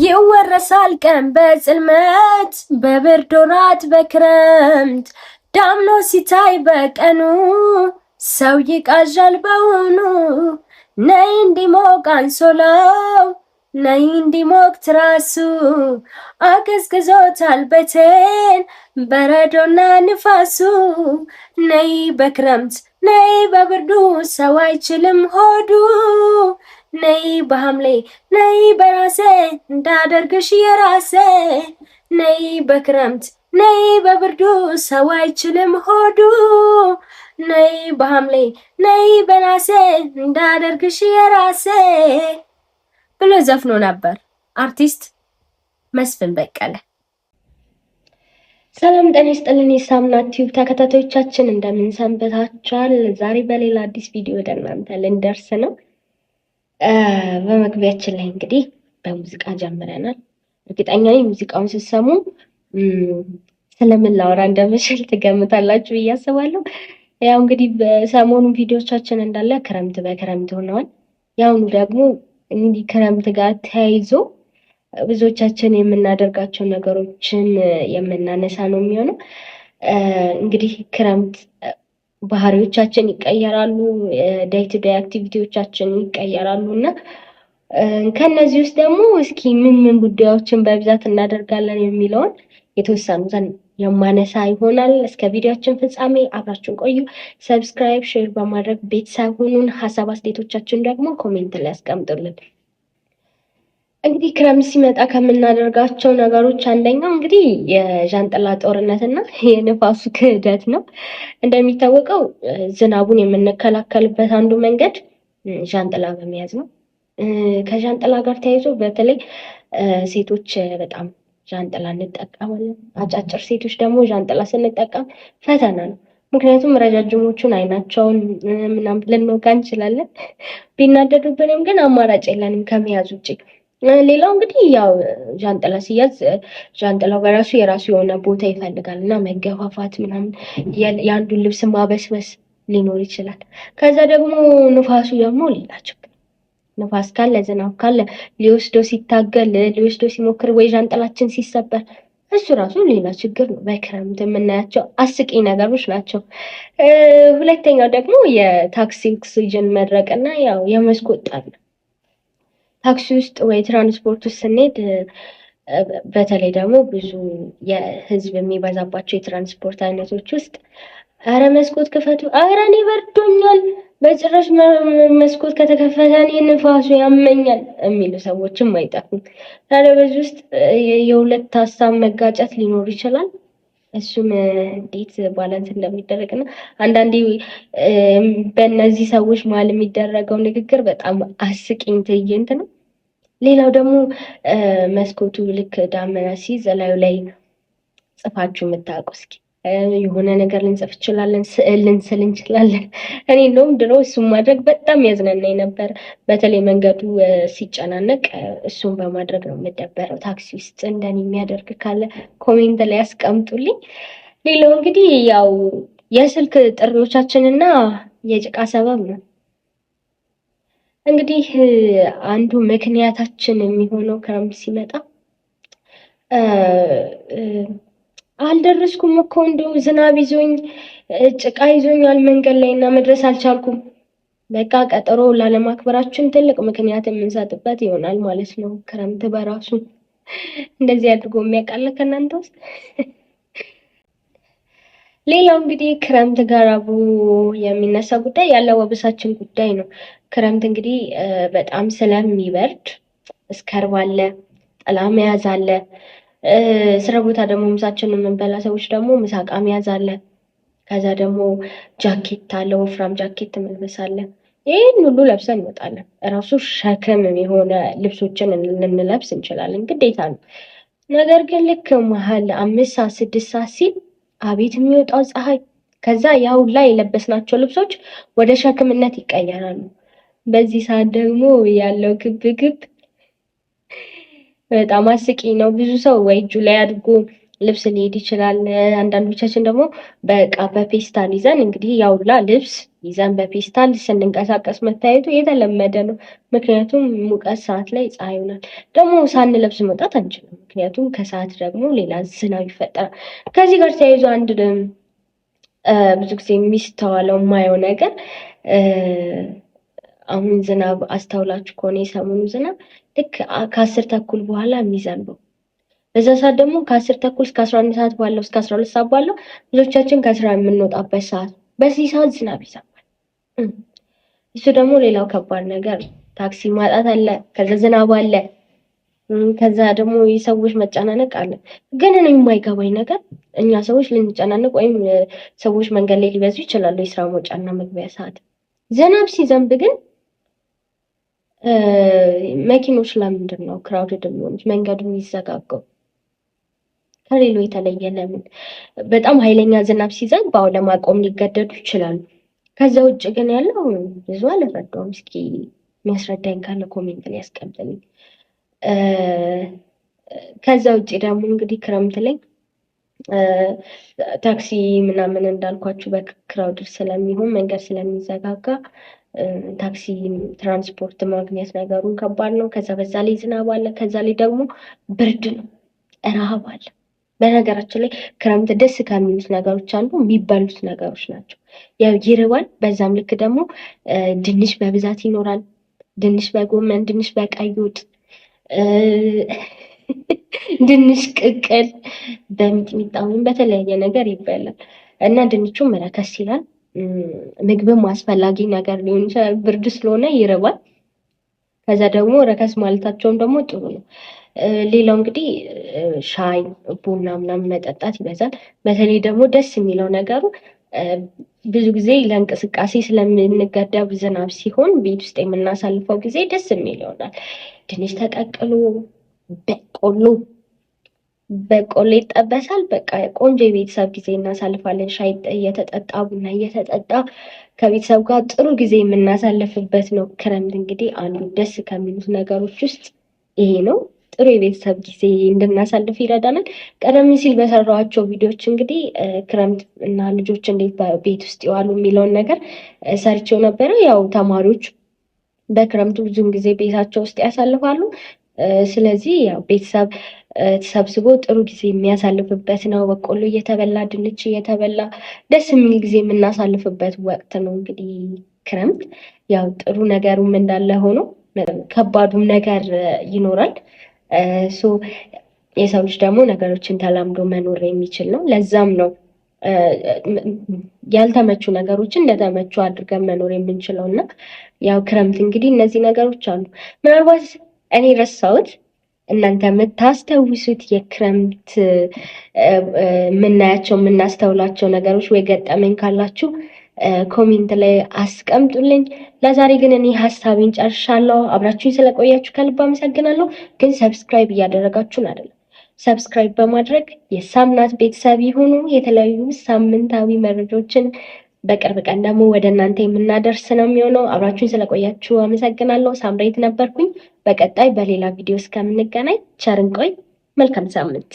ይወረሳል ቀን በጽልመት በብርድ ወራት በክረምት ዳምኖ ሲታይ በቀኑ ሰው ይቃዣል በውኑ። ነይ እንዲሞቅ አንሶላው ነይ እንዲሞቅ ትራሱ አቀዝቅዞታል ቤቴን በረዶና ንፋሱ። ነይ በክረምት ነይ በብርዱ ሰው አይችልም ሆዱ። ነይ በሐምሌ ነይ በራሴ እንዳደርግሽ የራሴ። ነይ በክረምት ነይ በብርዱ ሰው አይችልም ሆዱ። ነይ በሐምሌ ነይ በራሴ እንዳደርግሽ የራሴ ብሎ ዘፍኖ ነበር አርቲስት መስፍን በቀለ። ሰላም ጤና ይስጥልን የሳምና ቲዩብ ተከታታዮቻችን እንደምን ሰንብታችኋል? ዛሬ በሌላ አዲስ ቪዲዮ ወደ እናንተ ልንደርስ ነው። በመግቢያችን ላይ እንግዲህ በሙዚቃ ጀምረናል። እርግጠኛ ነኝ ሙዚቃውን ስትሰሙ ስለምን ላወራ እንደምችል ትገምታላችሁ ብዬ አስባለሁ። ያው እንግዲህ በሰሞኑን ቪዲዮቻችን እንዳለ ክረምት በክረምት ሆነዋል። ያውኑ ደግሞ እንግዲህ ክረምት ጋር ተያይዞ ብዙዎቻችን የምናደርጋቸው ነገሮችን የምናነሳ ነው የሚሆነው። እንግዲህ ክረምት ባህሪዎቻችን ይቀየራሉ፣ ዴይ ቱ ዴይ አክቲቪቲዎቻችን ይቀየራሉ እና ከነዚህ ውስጥ ደግሞ እስኪ ምን ጉዳዮችን በብዛት እናደርጋለን የሚለውን የተወሰኑትን የማነሳ ይሆናል። እስከ ቪዲዮአችን ፍጻሜ አብራችሁን ቆዩ። ሰብስክራይብ፣ ሼር በማድረግ ቤተሰብ ሁኑን። ሀሳብ አስተያየቶቻችን ደግሞ ኮሜንት ላይ ያስቀምጡልን። እንግዲህ ክረምት ሲመጣ ከምናደርጋቸው ነገሮች አንደኛው እንግዲህ የዣንጥላ ጦርነትና የንፋሱ ክህደት ነው። እንደሚታወቀው ዝናቡን የምንከላከልበት አንዱ መንገድ ዣንጥላ በመያዝ ነው። ከዣንጥላ ጋር ተያይዞ በተለይ ሴቶች በጣም ዣንጥላ እንጠቀማለን። አጫጭር ሴቶች ደግሞ ዣንጥላ ስንጠቀም ፈተና ነው። ምክንያቱም ረጃጅሞቹን አይናቸውን ምናምን ልንወጋ እንችላለን። ቢናደዱብንም ግን አማራጭ የለንም ከመያዝ ውጭ። ሌላው እንግዲህ ያው ዣንጥላ ሲያዝ ዣንጥላው በራሱ የራሱ የሆነ ቦታ ይፈልጋል እና መገፋፋት ምናምን የአንዱን ልብስ ማበስበስ ሊኖር ይችላል። ከዛ ደግሞ ንፋሱ ደግሞ ሌላ ችግር። ንፋስ ካለ ዝናብ ካለ ሊወስደው ሲታገል ሊወስደው ሲሞክር ወይ ዣንጥላችን ሲሰበር እሱ ራሱ ሌላ ችግር ነው። በክረምት የምናያቸው አስቂኝ ነገሮች ናቸው። ሁለተኛው ደግሞ የታክሲ ኦክሲጅን መድረቅና ያው የመስኮት ጣል ነው። ታክሲ ውስጥ ወይ ትራንስፖርት ውስጥ ስንሄድ በተለይ ደግሞ ብዙ የህዝብ የሚበዛባቸው የትራንስፖርት አይነቶች ውስጥ አረ መስኮት ክፈቱ፣ አረ እኔ በርዶኛል፣ በጭራሽ መስኮት ከተከፈተ እኔ ንፋሱ ያመኛል የሚሉ ሰዎችም አይጠፉም። ታዲያ በዚህ ውስጥ የሁለት ሀሳብ መጋጨት ሊኖር ይችላል። እሱም እንዴት ባላንስ እንደሚደረግና አንዳንዴ በእነዚህ ሰዎች መሀል የሚደረገው ንግግር በጣም አስቂኝ ትዕይንት ነው። ሌላው ደግሞ መስኮቱ ልክ ዳመና ሲይዝ እላዩ ላይ ጽፋችሁ የምታውቁ እስኪ የሆነ ነገር ልንጽፍ እንችላለን፣ ስዕል ልንስል እንችላለን። እኔ እንደውም ድሮ እሱን ማድረግ በጣም ያዝናናኝ ነበር። በተለይ መንገዱ ሲጨናነቅ እሱን በማድረግ ነው የምደበረው። ታክሲ ውስጥ እንደኔ የሚያደርግ ካለ ኮሜንት ላይ ያስቀምጡልኝ። ሌላው እንግዲህ ያው የስልክ ጥሪዎቻችንና የጭቃ ሰበብ ነው። እንግዲህ አንዱ ምክንያታችን የሚሆነው ክረምት ሲመጣ አልደረስኩም እኮ እንደው ዝናብ ይዞኝ ጭቃ ይዞኛል መንገድ ላይ እና መድረስ አልቻልኩም። በቃ ቀጠሮ ላለማክበራችን ትልቅ ምክንያት የምንሰጥበት ይሆናል ማለት ነው። ክረምት በራሱ እንደዚህ አድርጎ የሚያውቃል ከእናንተ ውስጥ? ሌላው እንግዲህ ክረምት ጋር አብሮ የሚነሳ ጉዳይ ያለባበሳችን ጉዳይ ነው። ክረምት እንግዲህ በጣም ስለሚበርድ እስከርብ አለ፣ ጥላ መያዝ አለ። ስራ ቦታ ደግሞ ምሳችንን የምንበላ ሰዎች ደግሞ ምሳቃ መያዝ አለ። ከዛ ደግሞ ጃኬት አለ፣ ወፍራም ጃኬት መልበስ አለ። ይህን ሁሉ ለብሰን እንወጣለን። እራሱ ሸክም የሆነ ልብሶችን ልንለብስ እንችላለን፣ ግዴታ ነው። ነገር ግን ልክ መሀል 5 ሰዓት 6 ሰዓት ሲል አቤት የሚወጣው ፀሐይ! ከዛ ያው ላይ የለበስናቸው ልብሶች ወደ ሸክምነት ይቀየራሉ። በዚህ ሰዓት ደግሞ ያለው ግብግብ በጣም አስቂኝ ነው። ብዙ ሰው ወይ እጁ ላይ አድርጎ ልብስ ሊሄድ ይችላል። አንዳንዶቻችን ደግሞ በቃ በፌስታል ይዘን እንግዲህ ያውላ ልብስ ይዘን በፌስታል ስንንቀሳቀስ መታየቱ የተለመደ ነው። ምክንያቱም ሙቀት ሰዓት ላይ ፀሐይ ይሆናል። ደግሞ ሳንለብስ መውጣት አንችልም፣ ምክንያቱም ከሰዓት ደግሞ ሌላ ዝናብ ይፈጠራል። ከዚህ ጋር ተያይዞ አንድ ብዙ ጊዜ የሚስተዋለው የማየው ነገር አሁን ዝናብ አስተውላችሁ ከሆነ የሰሞኑ ዝናብ ልክ ከ10 ተኩል በኋላ የሚዘንበው በዛ ሰዓት ደግሞ ከ10 ተኩል እስከ 11 ሰዓት ባለው እስከ 12 ሰዓት ባለው ብዙዎቻችን ከስራ የምንወጣበት ሰዓት፣ በዚህ ሰዓት ዝናብ ይዘንባል። እሱ ደግሞ ሌላው ከባድ ነገር ታክሲ ማጣት አለ፣ ከዛ ዝናብ አለ፣ ከዛ ደግሞ የሰዎች መጨናነቅ አለ። ግን እኔ የማይገባኝ ነገር እኛ ሰዎች ልንጨናነቅ ወይም ሰዎች መንገድ ላይ ሊበዙ ይችላሉ የስራ መውጫና መግቢያ ሰዓት። ዝናብ ሲዘንብ ግን መኪኖች ለምንድን ነው ክራውድድ የሚሆኑት? መንገዱ የሚዘጋገው ከሌሎ የተለየ ለምን? በጣም ኃይለኛ ዝናብ ሲዘንብ አዎ ለማቆም ሊገደዱ ይችላሉ። ከዛ ውጭ ግን ያለው ብዙ አልረዳውም። እስኪ የሚያስረዳኝ ካለ ኮሜንት ላይ ያስቀምጥልኝ። ከዛ ውጭ ደግሞ እንግዲህ ክረምት ላይ ታክሲ ምናምን እንዳልኳችሁ በክራውድድ ስለሚሆን መንገድ ስለሚዘጋጋ ታክሲ ትራንስፖርት ማግኘት ነገሩን ከባድ ነው። ከዛ በዛ ላይ ዝናብ አለ። ከዛ ላይ ደግሞ ብርድ ነው፣ ረሃብ አለ። በነገራችን ላይ ክረምት ደስ ከሚሉት ነገሮች አንዱ የሚበሉት ነገሮች ናቸው። ያው ይርባል። በዛም ልክ ደግሞ ድንች በብዛት ይኖራል። ድንች በጎመን፣ ድንች በቀይ ወጥ፣ ድንች ቅቅል በሚጥሚጣ ወይም በተለያየ ነገር ይበላል እና ድንቹም ረከስ ይላል። ምግብም አስፈላጊ ነገር ሊሆን ይችላል። ብርድ ስለሆነ ይርባል። ከዛ ደግሞ ረከስ ማለታቸውም ደግሞ ጥሩ ነው። ሌላው እንግዲህ ሻይ ቡና ምናምን መጠጣት ይበዛል። በተለይ ደግሞ ደስ የሚለው ነገሩ ብዙ ጊዜ ለእንቅስቃሴ ስለምንገደብ ዝናብ ሲሆን ቤት ውስጥ የምናሳልፈው ጊዜ ደስ የሚል ይሆናል። ድንች ተቀቅሎ በቆሎ ይጠበሳል። በቃ ቆንጆ የቤተሰብ ጊዜ እናሳልፋለን። ሻይ እየተጠጣ ቡና እየተጠጣ ከቤተሰብ ጋር ጥሩ ጊዜ የምናሳልፍበት ነው። ክረምት እንግዲህ አንዱ ደስ ከሚሉት ነገሮች ውስጥ ይሄ ነው። ጥሩ የቤተሰብ ጊዜ እንድናሳልፍ ይረዳናል። ቀደም ሲል በሰራኋቸው ቪዲዮዎች እንግዲህ ክረምት እና ልጆች እንዴት በቤት ውስጥ ይዋሉ የሚለውን ነገር ሰርቼው ነበረ። ያው ተማሪዎች በክረምቱ ብዙውን ጊዜ ቤታቸው ውስጥ ያሳልፋሉ። ስለዚህ ያው ቤተሰብ ተሰብስቦ ጥሩ ጊዜ የሚያሳልፍበት ነው። በቆሎ እየተበላ ድንች እየተበላ ደስ የሚል ጊዜ የምናሳልፍበት ወቅት ነው። እንግዲህ ክረምት ያው ጥሩ ነገሩም እንዳለ ሆኖ ከባዱም ነገር ይኖራል። የሰው ልጅ ደግሞ ነገሮችን ተላምዶ መኖር የሚችል ነው። ለዛም ነው ያልተመቹ ነገሮችን እንደተመቹ አድርገን መኖር የምንችለው እና ያው ክረምት እንግዲህ እነዚህ ነገሮች አሉ። ምናልባት እኔ ረሳሁት እናንተ የምታስተውሱት የክረምት የምናያቸው የምናስተውላቸው ነገሮች ወይ ገጠመኝ ካላችሁ ኮሜንት ላይ አስቀምጡልኝ። ለዛሬ ግን እኔ ሀሳቤን ጨርሻለሁ። አብራችሁኝ ስለቆያችሁ ከልብ አመሰግናለሁ። ግን ሰብስክራይብ እያደረጋችሁን አይደለም። ሰብስክራይብ በማድረግ የሳምናት ቤተሰብ ይሁኑ። የተለያዩ ሳምንታዊ መረጃዎችን በቅርብ ቀን ደግሞ ወደ እናንተ የምናደርስ ነው የሚሆነው። አብራችሁኝ ስለቆያችሁ አመሰግናለሁ። ሳምራዊት ነበርኩኝ። በቀጣይ በሌላ ቪዲዮ እስከምንገናኝ ቸር እንቆይ። መልካም ሳምንት።